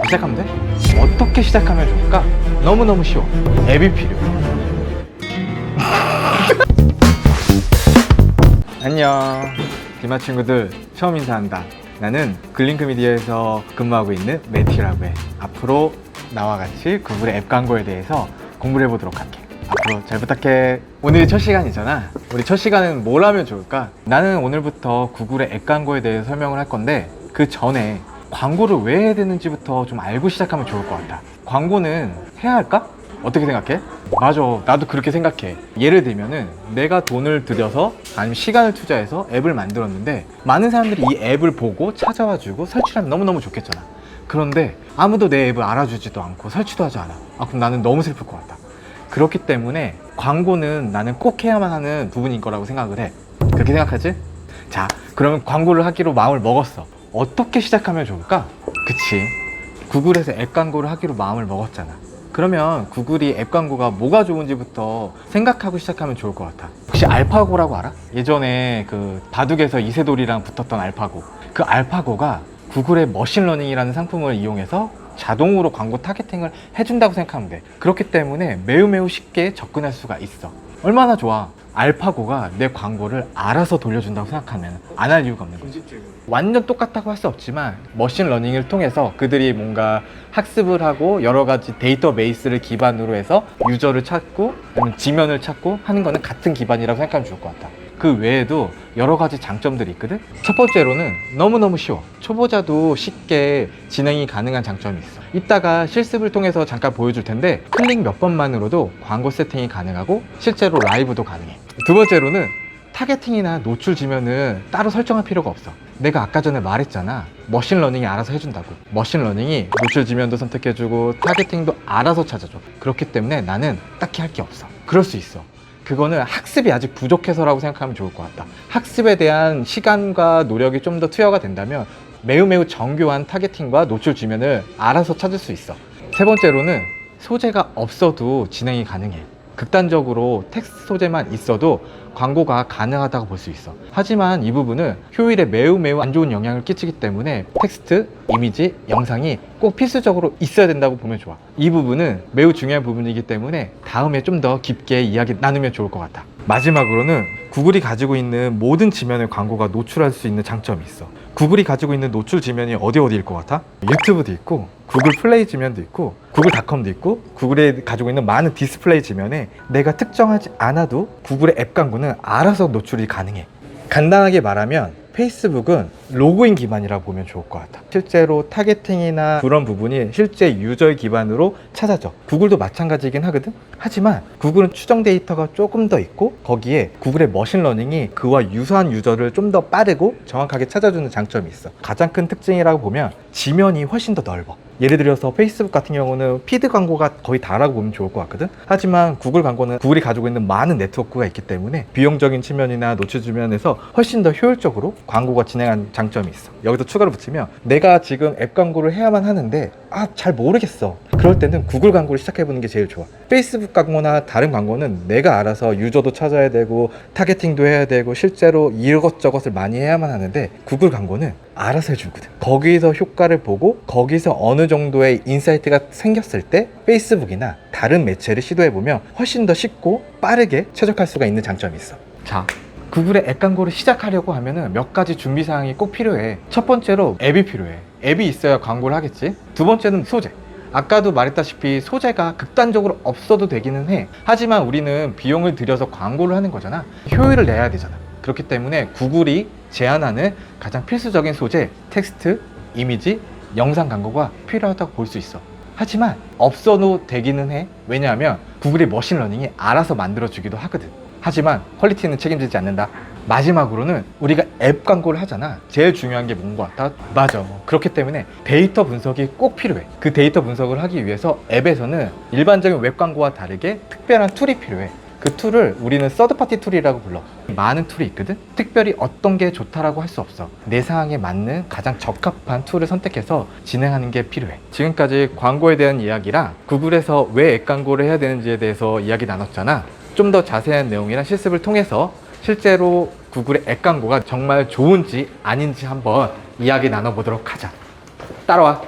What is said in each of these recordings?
시작하면 돼? 어떻게 시작하면 좋을까? 너무너무 쉬워. 앱이 필요해. 안녕 디마 친구들, 처음 인사한다. 나는 글링크 미디어에서 근무하고 있는 매튜라고 해. 앞으로 나와 같이 구글의 앱 광고에 대해서 공부를 해보도록 할게. 앞으로 잘 부탁해. 오늘이 첫 시간이잖아. 우리 첫 시간은 뭘 하면 좋을까? 나는 오늘부터 구글의 앱 광고에 대해서 설명을 할 건데, 그 전에 광고를 왜 해야 되는지부터 좀 알고 시작하면 좋을 것 같아. 광고는 해야 할까? 어떻게 생각해? 맞아, 나도 그렇게 생각해. 예를 들면은 내가 돈을 들여서 아니면 시간을 투자해서 앱을 만들었는데, 많은 사람들이 이 앱을 보고 찾아와주고 설치를 하면 너무너무 좋겠잖아. 그런데 아무도 내 앱을 알아주지도 않고 설치도 하지 않아. 그럼 나는 너무 슬플 것 같다. 그렇기 때문에 광고는 나는 꼭 해야만 하는 부분인 거라고 생각을 해. 그렇게 생각하지? 자, 그러면 광고를 하기로 마음을 먹었어. 어떻게 시작하면 좋을까? 그치, 구글에서 앱 광고를 하기로 마음을 먹었잖아. 그러면 구글이 앱 광고가 뭐가 좋은지부터 생각하고 시작하면 좋을 것 같아. 혹시 알파고라고 알아? 예전에 그 바둑에서 이세돌이랑 붙었던 알파고. 그 알파고가 구글의 머신러닝이라는 상품을 이용해서 자동으로 광고 타겟팅을 해준다고 생각하면 돼. 그렇기 때문에 매우 쉽게 접근할 수가 있어. 얼마나 좋아. 알파고가 내 광고를 알아서 돌려준다고 생각하면 안 할 이유가 없는 거지. 완전 똑같다고 할 수 없지만 머신러닝을 통해서 그들이 뭔가 학습을 하고 여러 가지 데이터베이스를 기반으로 해서 유저를 찾고 아니면 지면을 찾고 하는 거는 같은 기반이라고 생각하면 좋을 것 같아. 그 외에도 여러 가지 장점들이 있거든. 첫 번째로는 너무너무 쉬워. 초보자도 쉽게 진행이 가능한 장점이 있어. 이따가 실습을 통해서 잠깐 보여줄 텐데, 클릭 몇 번만으로도 광고 세팅이 가능하고 실제로 라이브도 가능해. 두 번째로는 타겟팅이나 노출 지면은 따로 설정할 필요가 없어. 내가 아까 전에 말했잖아, 머신러닝이 알아서 해준다고. 머신러닝이 노출 지면도 선택해주고 타겟팅도 알아서 찾아줘. 그렇기 때문에 나는 딱히 할 게 없어. 그럴 수 있어. 그거는 학습이 아직 부족해서라고 생각하면 좋을 것 같다. 학습에 대한 시간과 노력이 좀 더 투여가 된다면 매우 정교한 타겟팅과 노출 지면을 알아서 찾을 수 있어. 세 번째로는 소재가 없어도 진행이 가능해. 극단적으로 텍스트 소재만 있어도 광고가 가능하다고 볼 수 있어. 하지만 이 부분은 효율에 매우 안 좋은 영향을 끼치기 때문에 텍스트, 이미지, 영상이 꼭 필수적으로 있어야 된다고 보면 좋아. 이 부분은 매우 중요한 부분이기 때문에 다음에 좀 더 깊게 이야기 나누면 좋을 것 같아. 마지막으로는 구글이 가지고 있는 모든 지면의 광고가 노출할 수 있는 장점이 있어. 구글이 가지고 있는 노출 지면이 어디일 것 같아? 유튜브도 있고, 구글 플레이 지면도 있고, 구글닷컴도 있고, 구글이 가지고 있는 많은 디스플레이 지면에 내가 특정하지 않아도 구글의 앱 광고는 알아서 노출이 가능해. 간단하게 말하면 페이스북은 로그인 기반이라고 보면 좋을 것 같아. 실제로 타겟팅이나 그런 부분이 실제 유저의 기반으로 찾아져. 구글도 마찬가지긴 하거든. 하지만 구글은 추정 데이터가 조금 더 있고, 거기에 구글의 머신러닝이 그와 유사한 유저를 좀 더 빠르고 정확하게 찾아주는 장점이 있어. 가장 큰 특징이라고 보면 지면이 훨씬 더 넓어. 예를 들어서 페이스북 같은 경우는 피드 광고가 거의 다라고 보면 좋을 것 같거든. 하지만 구글 광고는 구글이 가지고 있는 많은 네트워크가 있기 때문에 비용적인 측면이나 노출 측면에서 훨씬 더 효율적으로 광고가 진행하는 장점이 있어. 여기서 추가로 붙이면, 내가 지금 앱 광고를 해야만 하는데 잘 모르겠어. 그럴 때는 구글 광고를 시작해보는 게 제일 좋아. 페이스북 광고나 다른 광고는 내가 알아서 유저도 찾아야 되고 타겟팅도 해야 되고 실제로 이것저것을 많이 해야만 하는데, 구글 광고는 알아서 해주거든. 거기서 효과를 보고 거기서 어느 정도의 인사이트가 생겼을 때 페이스북이나 다른 매체를 시도해보면 훨씬 더 쉽고 빠르게 최적화할 수가 있는 장점이 있어. 자, 구글의 앱 광고를 시작하려고 하면은 몇 가지 준비사항이 꼭 필요해. 첫 번째로 앱이 필요해. 앱이 있어야 광고를 하겠지. 두 번째는 소재. 아까도 말했다시피 소재가 극단적으로 없어도 되기는 해. 하지만 우리는 비용을 들여서 광고를 하는 거잖아. 효율을 내야 되잖아. 그렇기 때문에 구글이 제안하는 가장 필수적인 소재, 텍스트, 이미지, 영상 광고가 필요하다고 볼 수 있어. 하지만 없어도 되기는 해. 왜냐하면 구글의 머신러닝이 알아서 만들어주기도 하거든. 하지만 퀄리티는 책임지지 않는다. 마지막으로는 우리가 앱 광고를 하잖아. 제일 중요한 게 뭔 것 같아? 맞아. 그렇기 때문에 데이터 분석이 꼭 필요해. 그 데이터 분석을 하기 위해서 앱에서는 일반적인 웹 광고와 다르게 특별한 툴이 필요해. 그 툴을 우리는 서드파티 툴이라고 불러. 많은 툴이 있거든. 특별히 어떤 게 좋다라고 할 수 없어. 내 상황에 맞는 가장 적합한 툴을 선택해서 진행하는 게 필요해. 지금까지 광고에 대한 이야기랑 구글에서 왜 앱 광고를 해야 되는지에 대해서 이야기 나눴잖아. 좀 더 자세한 내용이랑 실습을 통해서 실제로 구글의 앱 광고가 정말 좋은지 아닌지 한번 이야기 나눠보도록 하자. 따라와.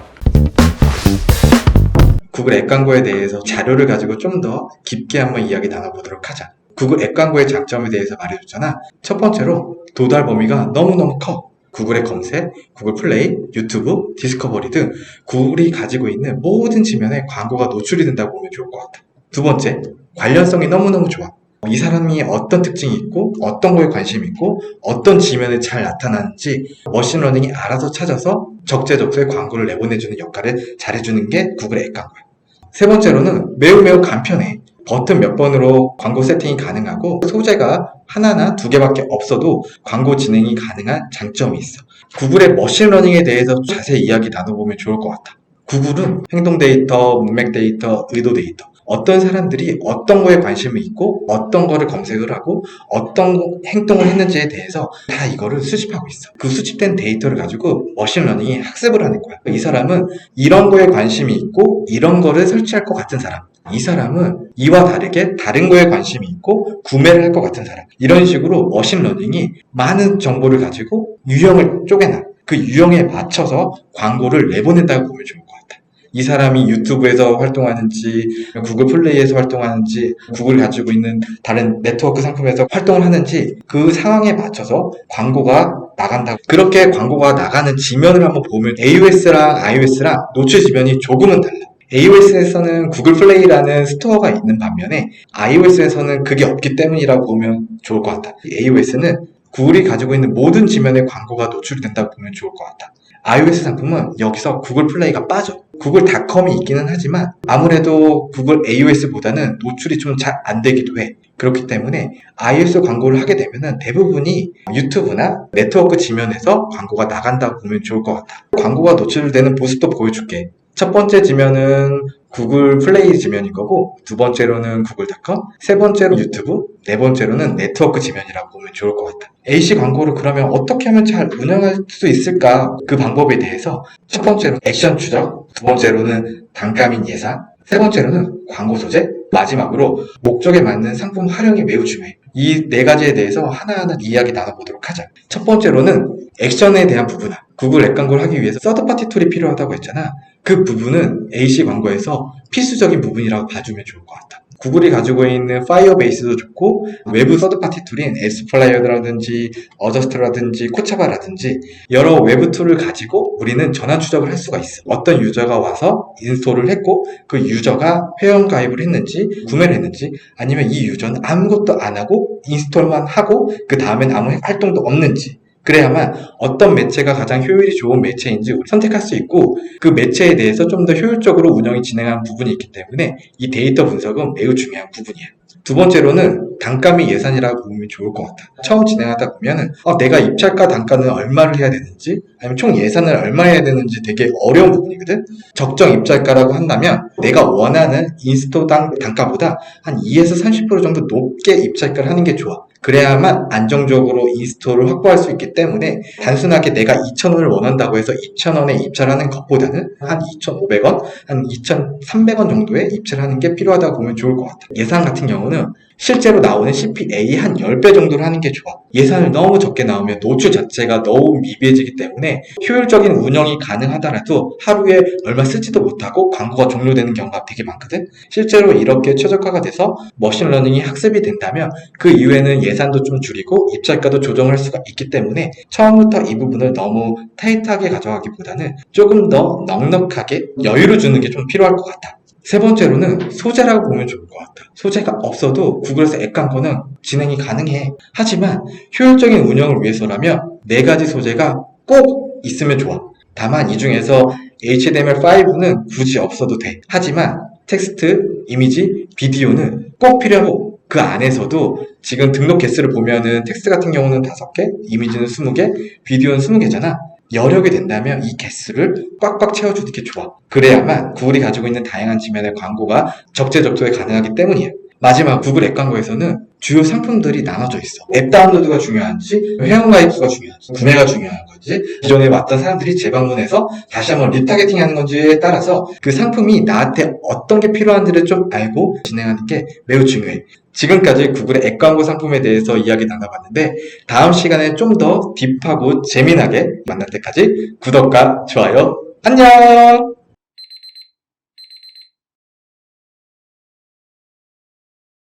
구글 앱 광고에 대해서 자료를 가지고 좀 더 깊게 한번 이야기 나눠보도록 하자. 구글 앱 광고의 장점에 대해서 말해줬잖아. 첫 번째로 도달 범위가 너무너무 커. 구글의 검색, 구글 플레이, 유튜브, 디스커버리 등 구글이 가지고 있는 모든 지면에 광고가 노출이 된다고 보면 좋을 것 같아. 두 번째, 관련성이 너무너무 좋아. 이 사람이 어떤 특징이 있고 어떤 거에 관심이 있고 어떤 지면에 잘 나타나는지 머신러닝이 알아서 찾아서 적재적소에 광고를 내보내주는 역할을 잘해주는 게 구글 앱 광고야. 세 번째로는 매우 간편해. 버튼 몇 번으로 광고 세팅이 가능하고 소재가 하나나 두 개밖에 없어도 광고 진행이 가능한 장점이 있어. 구글의 머신러닝에 대해서 자세히 이야기 나눠보면 좋을 것 같아. 구글은 행동 데이터, 문맥 데이터, 의도 데이터, 어떤 사람들이 어떤 거에 관심이 있고 어떤 거를 검색을 하고 어떤 행동을 했는지에 대해서 다 이거를 수집하고 있어. 그 수집된 데이터를 가지고 머신러닝이 학습을 하는 거야. 이 사람은 이런 거에 관심이 있고 이런 거를 설치할 것 같은 사람, 이 사람은 이와 다르게 다른 거에 관심이 있고 구매를 할 것 같은 사람, 이런 식으로 머신러닝이 많은 정보를 가지고 유형을 쪼개놔. 그 유형에 맞춰서 광고를 내보낸다고 보면 좋을 것 같아. 이 사람이 유튜브에서 활동하는지, 구글 플레이에서 활동하는지, 구글이 가지고 있는 다른 네트워크 상품에서 활동을 하는지 그 상황에 맞춰서 광고가 나간다고. 그렇게 광고가 나가는 지면을 한번 보면 iOS랑 iOS랑 노출 지면이 조금은 달라. iOS에서는 구글 플레이라는 스토어가 있는 반면에 iOS에서는 그게 없기 때문이라고 보면 좋을 것 같아. iOS는 구글이 가지고 있는 모든 지면에 광고가 노출이 된다고 보면 좋을 것 같아. iOS 상품은 여기서 구글 플레이가 빠져. 구글닷컴이 있기는 하지만 아무래도 구글 iOS보다는 노출이 좀 잘 안 되기도 해. 그렇기 때문에 iOS 광고를 하게 되면은 대부분이 유튜브나 네트워크 지면에서 광고가 나간다고 보면 좋을 것 같아. 광고가 노출되는 모습도 보여줄게. 첫 번째 지면은 구글 플레이 지면인 거고, 두 번째로는 구글닷컴, 세 번째로 유튜브, 네 번째로는 네트워크 지면이라고 보면 좋을 것 같아. AC 광고를 그러면 어떻게 하면 잘 운영할 수 있을까? 그 방법에 대해서 첫 번째로 액션 추적, 두 번째로는 단가 및 예산, 세 번째로는 광고 소재, 마지막으로 목적에 맞는 상품 활용이 매우 중요해. 이 네 가지에 대해서 하나하나 이야기 나눠보도록 하자. 첫 번째로는 액션에 대한 부분이야. 구글 앱 광고를 하기 위해서 서드파티 툴이 필요하다고 했잖아. 그 부분은 AC 광고에서 필수적인 부분이라고 봐주면 좋을 것 같아. 구글이 가지고 있는 파이어베이스도 좋고 외부 서드파티 툴인 에스플라이어라든지 어저스트라든지 코차바라든지 여러 외부 툴을 가지고 우리는 전환 추적을 할 수가 있어. 어떤 유저가 와서 인스톨을 했고 그 유저가 회원 가입을 했는지 구매를 했는지, 아니면 이 유저는 아무것도 안 하고 인스톨만 하고 그 다음엔 아무 활동도 없는지, 그래야만 어떤 매체가 가장 효율이 좋은 매체인지 선택할 수 있고 그 매체에 대해서 좀 더 효율적으로 운영이 진행하는 부분이 있기 때문에 이 데이터 분석은 매우 중요한 부분이야. 두 번째로는 단가 및 예산이라고 보면 좋을 것 같아. 처음 진행하다 보면은 내가 입찰가 단가는 얼마를 해야 되는지, 아니면 총 예산을 얼마 해야 되는지 되게 어려운 부분이거든. 적정 입찰가라고 한다면 내가 원하는 인스톨당 단가보다 한 2에서 30% 정도 높게 입찰가를 하는 게 좋아. 그래야만 안정적으로 인스톨을 확보할 수 있기 때문에 단순하게 내가 2,000원을 원한다고 해서 2,000원에 입찰하는 것보다는 한 2,500원, 한 2,300원 정도에 입찰하는 게 필요하다고 보면 좋을 것 같아. 예산 같은 경우는 실제로 나오는 CPA 한 10배 정도를 하는 게 좋아. 예산을 너무 적게 나오면 노출 자체가 너무 미비해지기 때문에 효율적인 운영이 가능하더라도 하루에 얼마 쓰지도 못하고 광고가 종료되는 경우가 되게 많거든. 실제로 이렇게 최적화가 돼서 머신러닝이 학습이 된다면 그 이후에는 예산도 좀 줄이고 입찰가도 조정할 수가 있기 때문에 처음부터 이 부분을 너무 타이트하게 가져가기보다는 조금 더 넉넉하게 여유를 주는 게 좀 필요할 것 같아. 세 번째로는 소재라고 보면 좋을 것 같아. 소재가 없어도 구글에서 앱 광고는 진행이 가능해. 하지만 효율적인 운영을 위해서라면 네 가지 소재가 꼭 있으면 좋아. 다만 이 중에서 HTML5는 굳이 없어도 돼. 하지만 텍스트, 이미지, 비디오는 꼭 필요하고, 그 안에서도 지금 등록 개수를 보면은 텍스트 같은 경우는 5개, 이미지는 20개, 비디오는 20개잖아. 여력이 된다면 이 개수를 꽉꽉 채워주는 게 좋아. 그래야만 구글이 가지고 있는 다양한 지면의 광고가 적재적소에 가능하기 때문이야. 마지막 구글 앱 광고에서는 주요 상품들이 나눠져 있어. 앱 다운로드가 중요한지, 회원가입 수가 중요한지, 구매가 중요한 건지, 기존에 왔던 사람들이 재방문해서 다시 한번 리타겟팅 하는 건지에 따라서 그 상품이 나한테 어떤 게 필요한지를 좀 알고 진행하는 게 매우 중요해. 지금까지 구글의 앱 광고 상품에 대해서 이야기 나눠봤는데 다음 시간에 좀 더 딥하고 재미나게 만날 때까지 구독과 좋아요, 안녕!